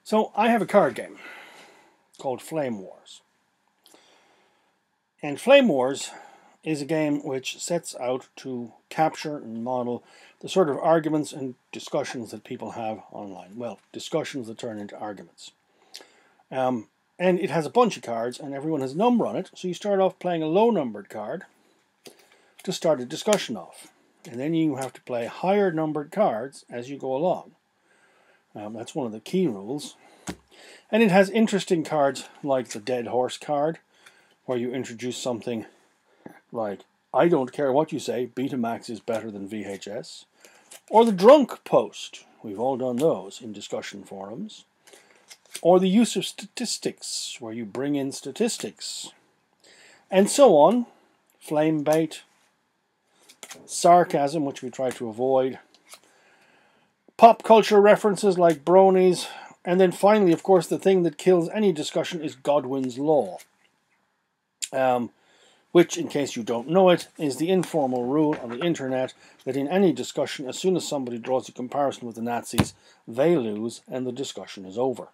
So I have a card game called Flame Wars. And Flame Wars is a game which sets out to capture and model the sort of arguments and discussions that people have online. Well, discussions that turn into arguments. And it has a bunch of cards, and everyone has a number on it. So you start off playing a low-numbered card to start a discussion off. And then you have to play higher-numbered cards as you go along. That's one of the key rules. And it has interesting cards like the Dead Horse card, where you introduce something like, I don't care what you say, Betamax is better than VHS. Or the Drunk Post. We've all done those in discussion forums. Or the use of statistics, where you bring in statistics. And so on. Flame bait. Sarcasm, which we try to avoid. Pop culture references like bronies. And then finally, of course, the thing that kills any discussion is Godwin's Law. Which, in case you don't know it, is the informal rule on the internet that in any discussion, as soon as somebody draws a comparison with the Nazis, they lose and the discussion is over.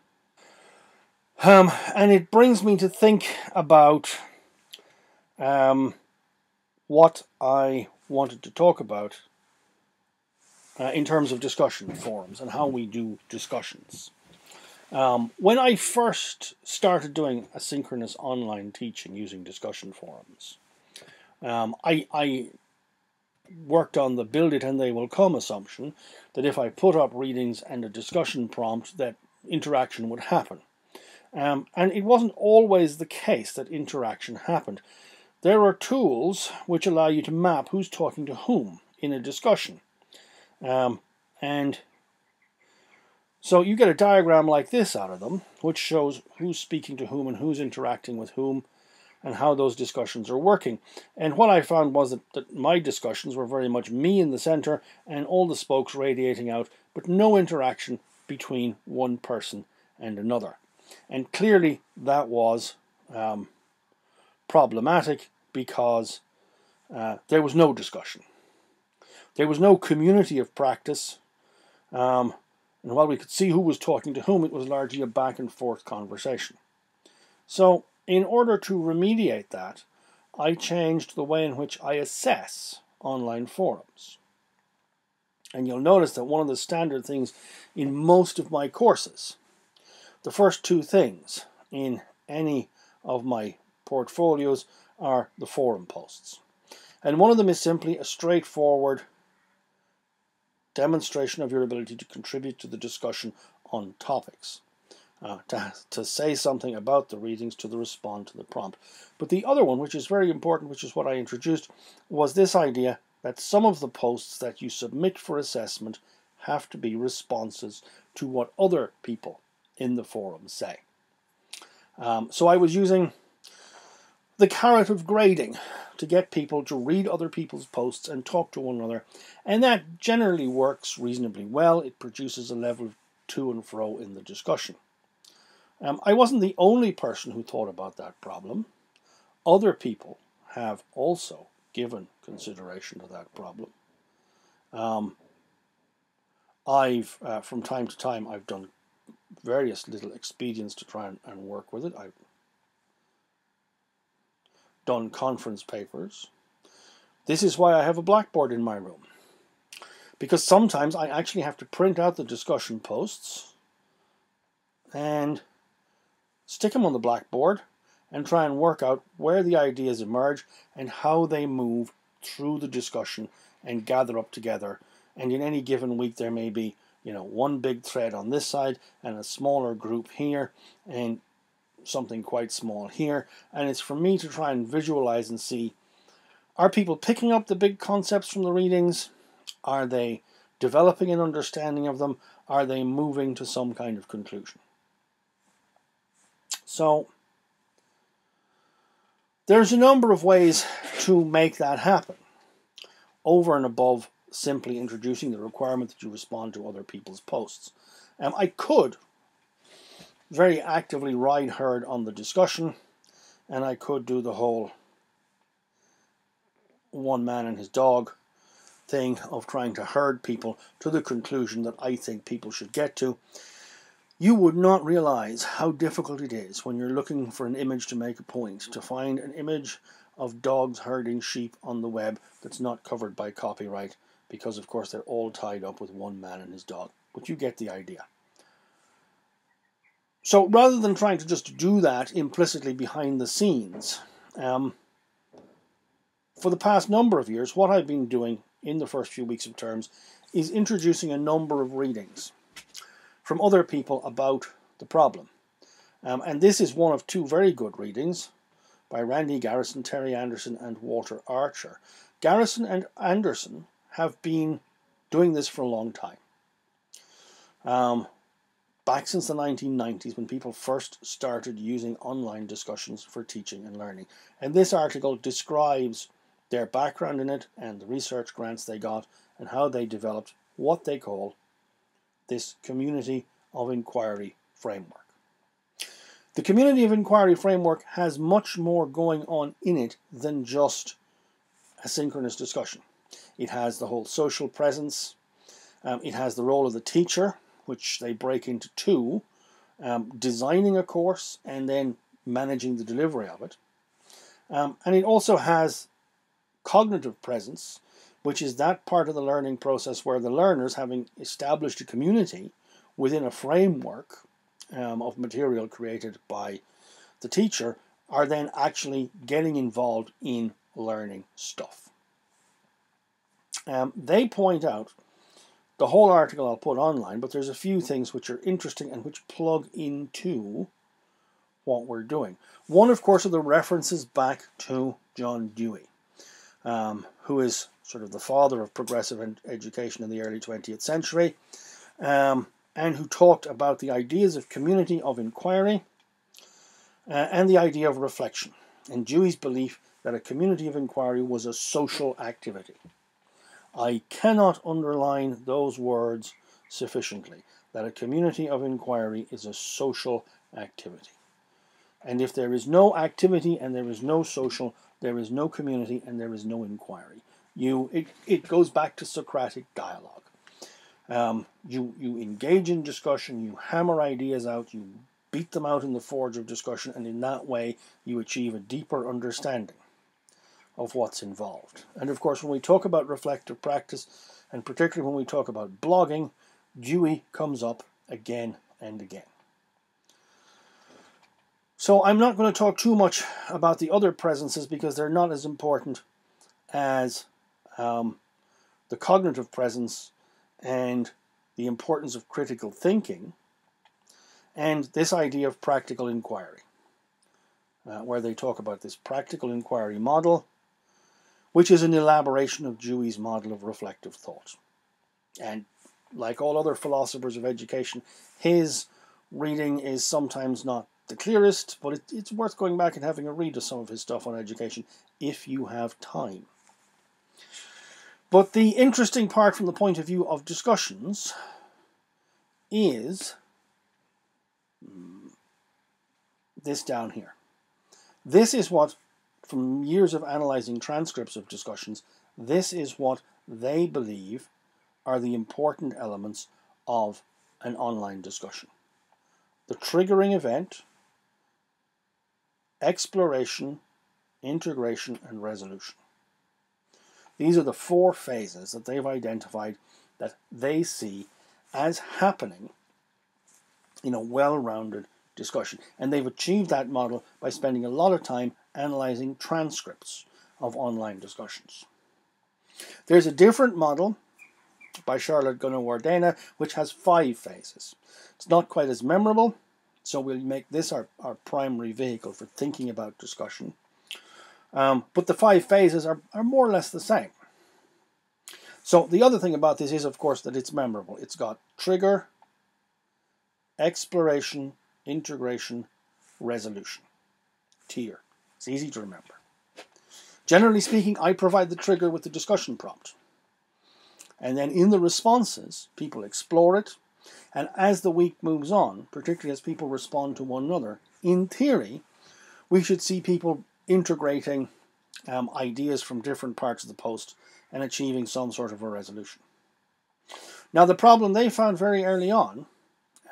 And it brings me to think about what I wanted to talk about in terms of discussion forums and how we do discussions. When I first started doing asynchronous online teaching using discussion forums, I worked on the build it and they will come assumption that if I put up readings and a discussion prompt that interaction would happen. And it wasn't always the case that interaction happened. There are tools which allow you to map who's talking to whom in a discussion. And so you get a diagram like this out of them, which shows who's speaking to whom and who's interacting with whom and how those discussions are working. And what I found was that my discussions were very much me in the center and all the spokes radiating out, but no interaction between one person and another. And clearly that was problematic because there was no discussion. There was no community of practice. And while we could see who was talking to whom, it was largely a back and forth conversation. So in order to remediate that, I changed the way in which I assess online forums. And you'll notice that one of the standard things in most of my courses, the first two things in any of my portfolios are the forum posts. And one of them is simply a straightforward demonstration of your ability to contribute to the discussion on topics. To say something about the readings, to respond to the prompt. But the other one, which is very important, which is what I introduced, was this idea that some of the posts that you submit for assessment have to be responses to what other people in the forum say. So I was using the carrot of grading to get people to read other people's posts and talk to one another, and that generally works reasonably well. It produces a level of to and fro in the discussion. I wasn't the only person who thought about that problem. Other people have also given consideration to that problem. From time to time, I've done various little expedients to try and work with it. I've done conference papers. This is why I have a blackboard in my room. Because sometimes I actually have to print out the discussion posts and stick them on the blackboard and try and work out where the ideas emerge and how they move through the discussion and gather up together. And in any given week there may be, one big thread on this side and a smaller group here and something quite small here. And it's for me to try and visualize and see, are people picking up the big concepts from the readings? Are they developing an understanding of them? Are they moving to some kind of conclusion? So there's a number of ways to make that happen, over and above simply introducing the requirement that you respond to other people's posts. I could very actively ride herd on the discussion, and I could do the whole one man and his dog thing of trying to herd people to the conclusion that I think people should get to. You would not realize how difficult it is when you're looking for an image to make a point to find an image of dogs herding sheep on the web that's not covered by copyright, because of course they're all tied up with one man and his dog. But you get the idea. So rather than trying to just do that implicitly behind the scenes, for the past number of years, what I've been doing in the first few weeks of terms is introducing a number of readings from other people about the problem. And this is one of two very good readings by Randy Garrison, Terry Anderson, and Walter Archer. Garrison and Anderson have been doing this for a long time. Back since the 1990s, when people first started using online discussions for teaching and learning. And this article describes their background in it and the research grants they got and how they developed what they call this community of inquiry framework. The community of inquiry framework has much more going on in it than just asynchronous discussion. It has the whole social presence. It has the role of the teacher, which they break into two, designing a course and then managing the delivery of it. And it also has cognitive presence, which is that part of the learning process where the learners, having established a community within a framework of material created by the teacher, are then actually getting involved in learning stuff. They point out, the whole article I'll put online, but there's a few things which are interesting and which plug into what we're doing. One, of course, are the references back to John Dewey, who is sort of the father of progressive education in the early 20th century, and who talked about the ideas of community of inquiry and the idea of reflection, and Dewey's belief that a community of inquiry was a social activity. I cannot underline those words sufficiently, that a community of inquiry is a social activity. And if there is no activity and there is no social, there is no community and there is no inquiry. It goes back to Socratic dialogue. You engage in discussion, you hammer ideas out, you beat them out in the forge of discussion, and in that way you achieve a deeper understanding of what's involved. And of course, when we talk about reflective practice, and particularly when we talk about blogging, Dewey comes up again and again. So I'm not going to talk too much about the other presences because they're not as important as the cognitive presence and the importance of critical thinking and this idea of practical inquiry, where they talk about this practical inquiry model, which is an elaboration of Dewey's model of reflective thought. And like all other philosophers of education, his reading is sometimes not the clearest, but it's worth going back and having a read of some of his stuff on education if you have time. But the interesting part from the point of view of discussions is this down here. This is what, from years of analyzing transcripts of discussions, this is what they believe are the important elements of an online discussion. The triggering event, exploration, integration, and resolution. These are the four phases that they've identified that they see as happening in a well-rounded discussion. And they've achieved that model by spending a lot of time analyzing transcripts of online discussions. There's a different model by Charlotte Gunawardena, which has 5 phases. It's not quite as memorable, so we'll make this our primary vehicle for thinking about discussion. But the 5 phases are more or less the same. So the other thing about this is, of course, that it's memorable. It's got trigger, exploration, integration, resolution. Tier. It's easy to remember. Generally speaking, I provide the trigger with the discussion prompt. And then in the responses, people explore it. And as the week moves on, particularly as people respond to one another, in theory, we should see people integrating ideas from different parts of the post and achieving some sort of a resolution. Now, the problem they found very early on,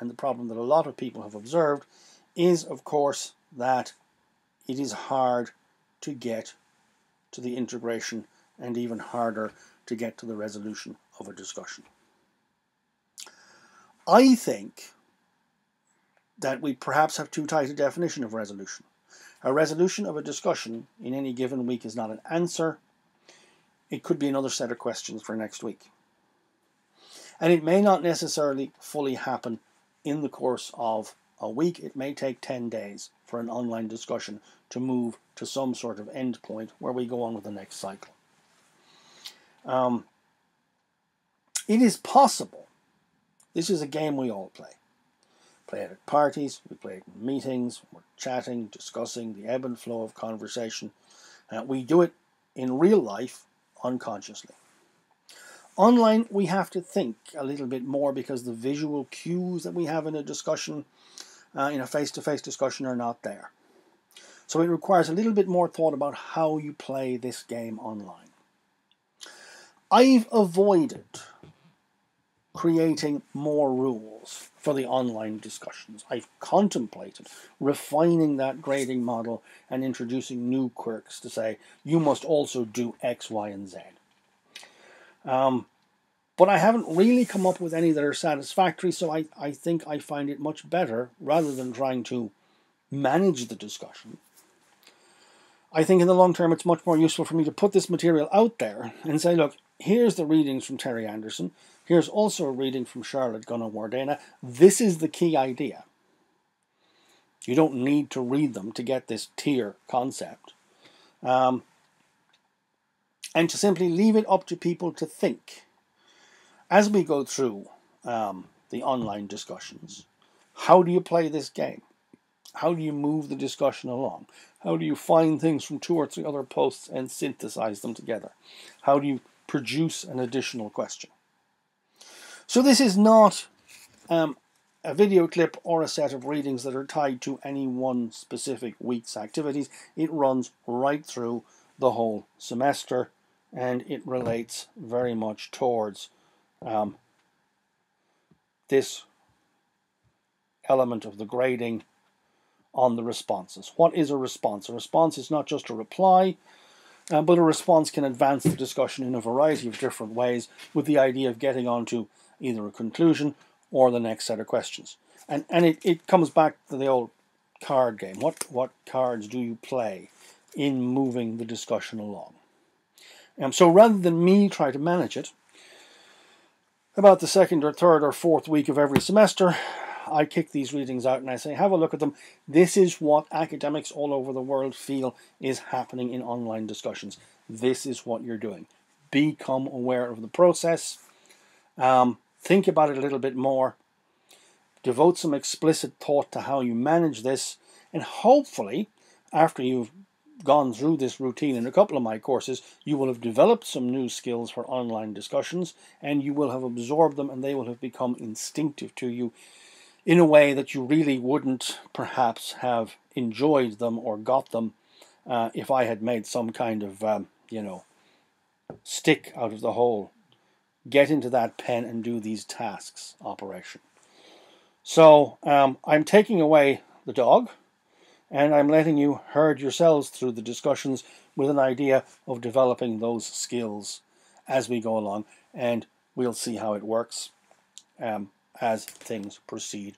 and the problem that a lot of people have observed is, of course, that it is hard to get to the integration and even harder to get to the resolution of a discussion. I think that we perhaps have too tight a definition of resolution. A resolution of a discussion in any given week is not an answer. It could be another set of questions for next week. And it may not necessarily fully happen in the course of a week. It may take 10 days for an online discussion to move to some sort of end point where we go on with the next cycle. It is possible. This is a game we all play. Play it at parties, we play it in meetings, we're chatting, discussing the ebb and flow of conversation. We do it in real life unconsciously. Online, we have to think a little bit more because the visual cues that we have in a discussion, in a face-to-face discussion, are not there. So it requires a little bit more thought about how you play this game online. I've avoided creating more rules for the online discussions. I've contemplated refining that grading model and introducing new quirks to say, you must also do X, Y, and Z. But I haven't really come up with any that are satisfactory, so I think I find it much better, rather than trying to manage the discussion, I think in the long term it's much more useful for me to put this material out there and say, look, here's the readings from Terry Anderson. Here's also a reading from Charlotte Gunnar-Wardena. This is the key idea. You don't need to read them to get this tier concept. And to simply leave it up to people to think. As we go through the online discussions, how do you play this game? How do you move the discussion along? How do you find things from 2 or 3 other posts and synthesize them together? How do you produce an additional question? So this is not a video clip or a set of readings that are tied to any one specific week's activities. It runs right through the whole semester, and it relates very much towards this element of the grading on the responses. What is a response? A response is not just a reply, but a response can advance the discussion in a variety of different ways, with the idea of getting on to either a conclusion or the next set of questions. And it comes back to the old card game. What cards do you play in moving the discussion along? So rather than me try to manage it, about the 2nd or 3rd or 4th week of every semester, I kick these readings out and I say, have a look at them. This is what academics all over the world feel is happening in online discussions. This is what you're doing. Become aware of the process. Think about it a little bit more. Devote some explicit thought to how you manage this. And hopefully, after you've gone through this routine in a couple of my courses, you will have developed some new skills for online discussions, and you will have absorbed them, and they will have become instinctive to you in a way that you really wouldn't perhaps have enjoyed them or got them if I had made some kind of, stick out of the hole. Get into that pen and do these tasks operation. So I'm taking away the dog, and I'm letting you herd yourselves through the discussions with an idea of developing those skills as we go along, and we'll see how it works as things proceed